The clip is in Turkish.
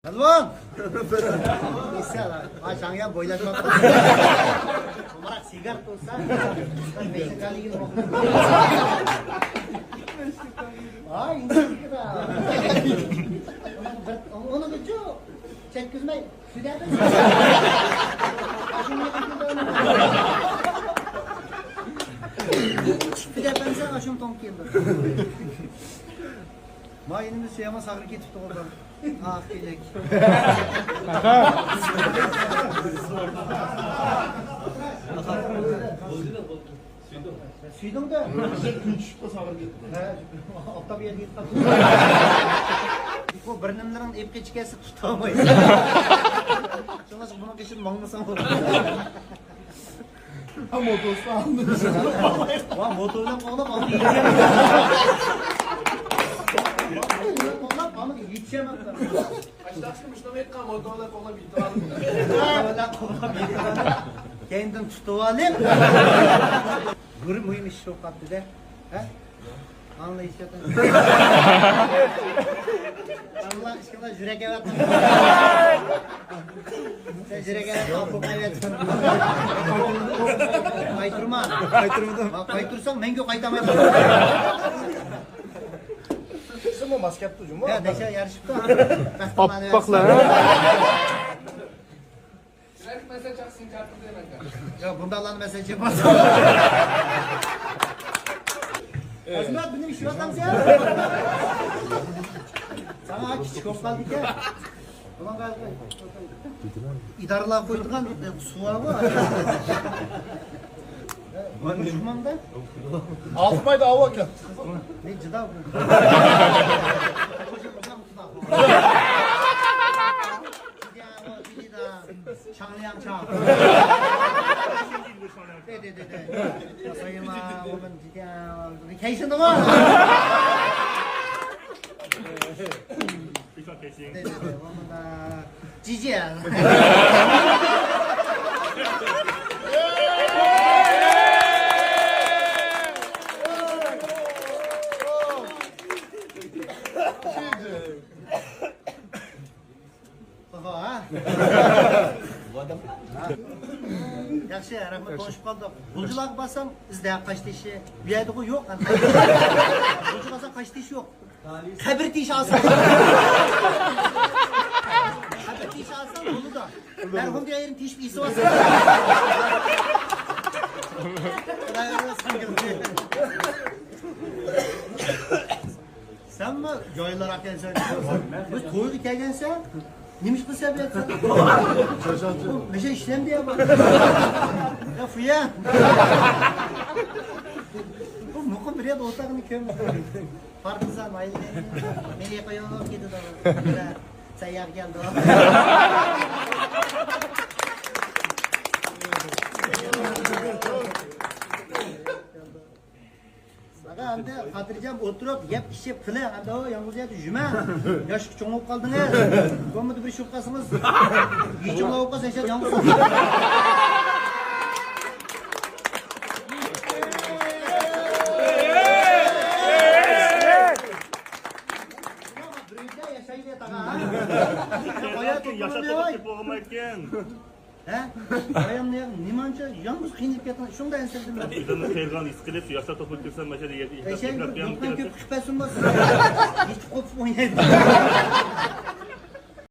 Elvan! İnşallah. Aşağıya boylaşmak. Olarak sigart olsa Meksikalı gibi olur. Ay, inşallah da. Onu gücü çekizmeyi. Süderden. Süderden sen aşım tonkiyindir. Ma yenimiz şey ama sakır getip doğrudan. Ah gelek. Süydüm de. Küçük de sakır getip. Altta bir yer getip. Bu burnumların epke çıkası tutamayız. Şuna bunu geçip manglasam olur. Ha motosu aldı. Vah motordan kovalap aldı. Ama yetişemem ben. Kaçtaşmış demek ki motorla kola bitiralım. Kendim tutuvalim. Gurur mühim iş çok kaptı de. He? Anlayış yapın. Allah aşkına jürek evet. Sen jürek evet kapım evet. Kaytırma. Kaytırmadım. Kaytırsan ben gök kaytamayım. Sen o maske yaptı cuma. Ya neşe yarışıp da. Bakla. Direkt mesaj aksın kartı demek. Ya bunda lan mesaj yapmaz. Azmat benim işim adam ya. Sana küçük olup kaldık ya. Ulan galiba. İdarlığa koyduğun suğa var. Konuşmam da. Altmaydı hava akın. Ne cıda bu? Çağlayan çağ. De. Sayıma oğlum cıda. Vacation da var. De. Oğlum da. Cici. Yaxshi, rahmat konuşup qoldik. Bulcularga bassam, izda qaçtı işi. Bu yerda bu yo'q. Bulcu bassam qaçtı iş yo'q. Qabr tish olsam. Qabr tish olsam bunu da. Merhum diye yerin tish isi olsa. Sen mi joylar ekansan? Biz to'yga kelgansan, nimiş bu sebep? Neşe işlem diye bak. Ya fuya. Bu mukum bir yerde otağını kömür. Partizan aile. Beni yapayalım gidi de. Seyyar geldi. Anda Hatircam oturup yap işe pılı anda o yalnız ya cüme yaş çoğun olup kaldın ya komudu bir şufkasımız hiç olup kalsa yaşar yalnız he? Ayağım ne yapayım? Nimanca yalnız kıyınlık yatan. Şunu da enseldim ben. İzanın Tevgan iskelesi yaşa topu kırsan mesela Şey, yoktan köp küpesin basın. Hiç kopup oynayabilirim.